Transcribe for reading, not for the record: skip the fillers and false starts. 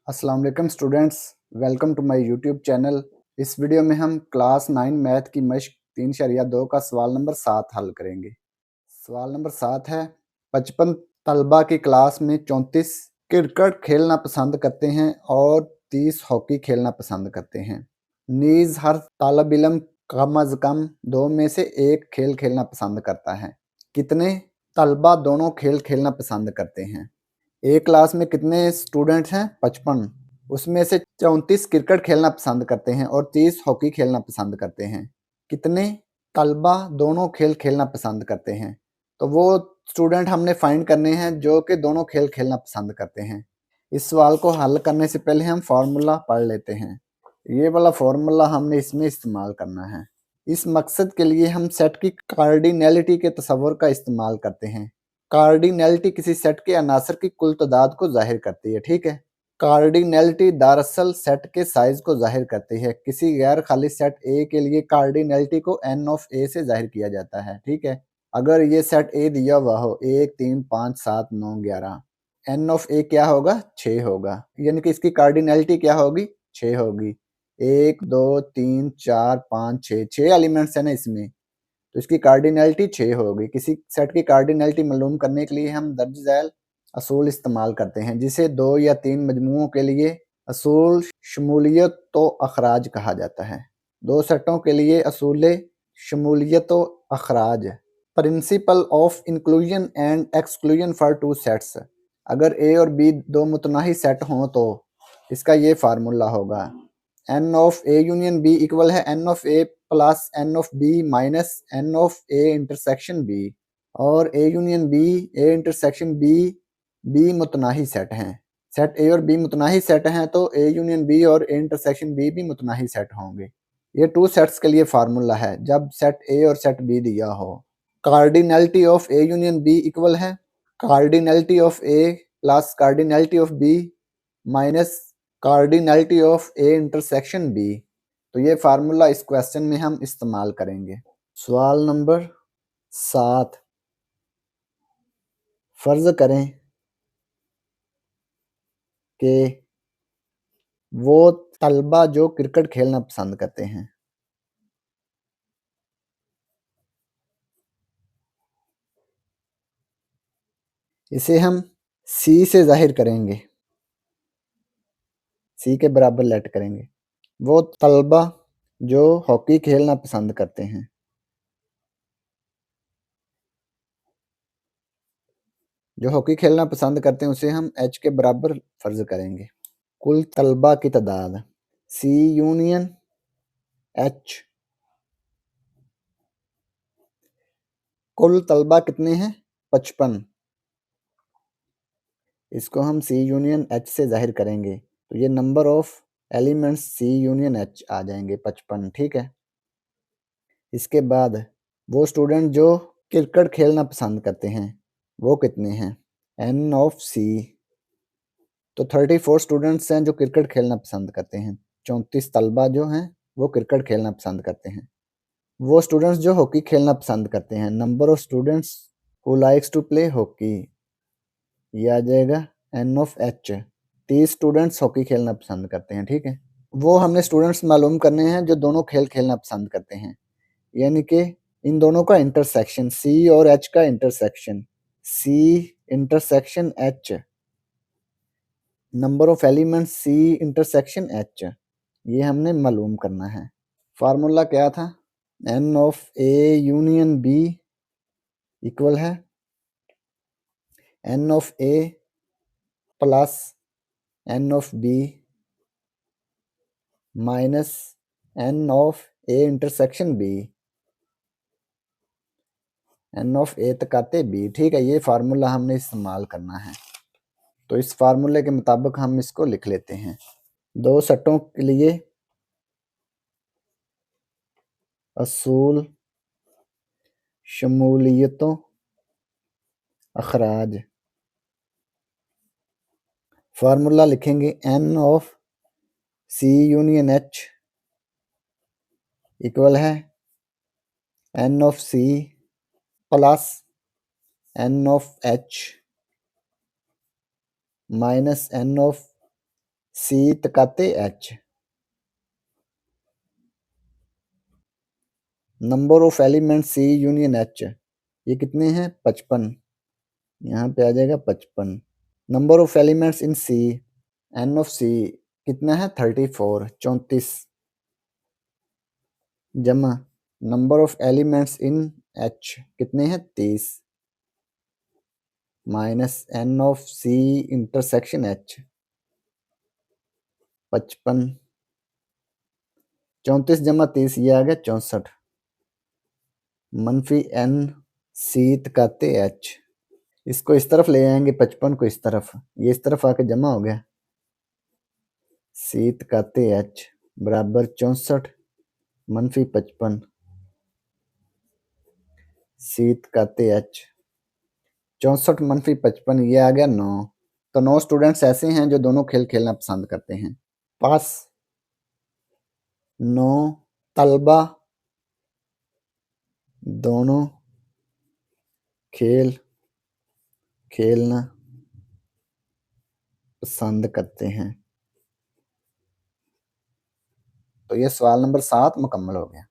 अस्सलाम वालेकुम students, welcome to my YouTube channel. इस वीडियो में हम क्लास 9 मैथ की मश्क 3.2 का सवाल नंबर 7 हल करेंगे। सवाल नंबर 7 है, 55 तलबा की क्लास में 34 क्रिकेट खेलना पसंद करते हैं और 30 हॉकी खेलना पसंद करते हैं। नीज हर तालब इल्म कम अज़ कम दो में से एक खेल खेलना पसंद करता है। कितने तलबा दोनों खेल खेलना पसंद करते हैं? एक क्लास में कितने स्टूडेंट्स हैं? 55। उसमें से 34 क्रिकेट खेलना पसंद करते हैं और 30 हॉकी खेलना पसंद करते हैं। कितने तलबा दोनों खेल खेलना पसंद करते हैं? तो वो स्टूडेंट हमने फाइंड करने हैं जो कि दोनों खेल खेलना पसंद करते हैं। इस सवाल को हल करने से पहले हम फार्मूला पढ़ लेते हैं। ये वाला फार्मूला हमने इसमें इस्तेमाल करना है। इस मकसद के लिए हम सेट की कार्डिनैलिटी के तस्वुर का इस्तेमाल करते हैं। कार्डिनैलिटी किसी सेट के अनासर की कुल तादाद को जाहिर करती है, ठीक है। कार्डिनैलिटी दरअसल सेट के साइज को जाहिर करती है। किसी गैर खाली सेट ए के लिए कार्डिनैलिटी को n ऑफ ए से जाहिर किया जाता है, ठीक है। अगर ये सेट ए दिया हुआ हो 1 3 5 7 9 11, n ऑफ ए क्या होगा? 6 होगा, यानी कि इसकी कार्डिनैलिटी क्या होगी? 6 होगी। 1 2 3 4 5 6 6 एलिमेंट्स है ना इसमें, तो इसकी कार्डिनैलिटी 6 होगी। किसी सेट की कार्डिनैलिटी मालूम करने के लिए हम दर्ज झैल असूल इस्तेमाल करते हैं, जिसे 2 या 3 मजमूओं के लिए असूल शमूलियत तो अखराज कहा जाता है। 2 सेटों के लिए असूल शमूलियत तो अखराज। Principle of inclusion and exclusion for 2 sets. अगर ए और बी दो मुतनाही सेट हों तो इसका ये फार्मूला होगा, n of A union B equal है n of A plus n of B minus n of A intersection B. और A union B, A intersection B, B मुतनाही सेट हैं। सेट ए और बी मुतनाही set हैं तो ए union B और ए intersection B भी मुतनाही सेट होंगे। ये 2 सेट्स के लिए फार्मूला है जब सेट ए और सेट बी दिया हो। Cardinality of A union B equal है cardinality of A plus cardinality of B minus cardinality of A intersection B. तो ये फार्मूला इस क्वेश्चन में हम इस्तेमाल करेंगे। सवाल नंबर 7, फर्ज करें कि वो तलबा जो क्रिकेट खेलना पसंद करते हैं, इसे हम सी से जाहिर करेंगे, सी के बराबर लेट करेंगे। वो तलबा जो हॉकी खेलना पसंद करते हैं, जो हॉकी खेलना पसंद करते हैं उसे हम एच के बराबर फर्ज करेंगे। कुल तलबा की तादाद सी यूनियन एच। कुल तलबा कितने हैं? 55। इसको हम सी यूनियन एच से जाहिर करेंगे तो ये number of elements C union H आ जाएंगे 55, ठीक है। इसके बाद वो स्टूडेंट जो क्रिकेट खेलना पसंद करते हैं वो कितने हैं? एन ऑफ सी। तो 34 स्टूडेंट्स हैं जो क्रिकेट खेलना पसंद करते हैं। 34 तलबा जो हैं वो क्रिकेट खेलना पसंद करते हैं। वो स्टूडेंट्स जो हॉकी खेलना पसंद करते हैं, number of students who likes to play hockey, ये आ जाएगा n of h. 30 students hockey खेलना पसंद करते हैं, ठीक है। वो हमने स्टूडेंट्स मालूम करने हैं जो दोनों खेल खेलना पसंद करते हैं, यानी कि इन दोनों का इंटरसेक्शन, सी और एच का intersection, C intersection H, number of elements C intersection H, ये हमने मालूम करना है। फार्मूला क्या था? N of A union B equal है n of A plus n of B minus n of A intersection B, n of A तक आते बी, ठीक है। ये फार्मूला हमने इस्तेमाल करना है, तो इस फार्मूले के मुताबिक हम इसको लिख लेते हैं। 2 सेटों के लिए असूल शमूलियतों अखराज। फार्मूला लिखेंगे n of C union H equal है n of C plus n of H minus n of सीत काते H. Number of element C union H, ये कितने हैं 55, यहाँ पे आ जाएगा 55। Number of elements in C, n of C कितना है 34 34, जमा number of elements in H कितने हैं 30, minus n of C intersection H 55, 34 जमा 30 ये आ गया 64, मनफी एन सीत काते एच। इसको इस तरफ ले आएंगे 55 को इस तरफ, ये इस तरफ आके जमा हो गया, सीत काते एच बराबर 64 मनफी 55 सीत काते एच, 64 मनफी 55 ये आ गया 9। तो 9 स्टूडेंट्स ऐसे हैं जो दोनों खेल खेलना पसंद करते हैं। पास 9 तलबा दोनों खेल खेलना पसंद करते हैं। तो ये सवाल नंबर 7 मुकम्मल हो गया।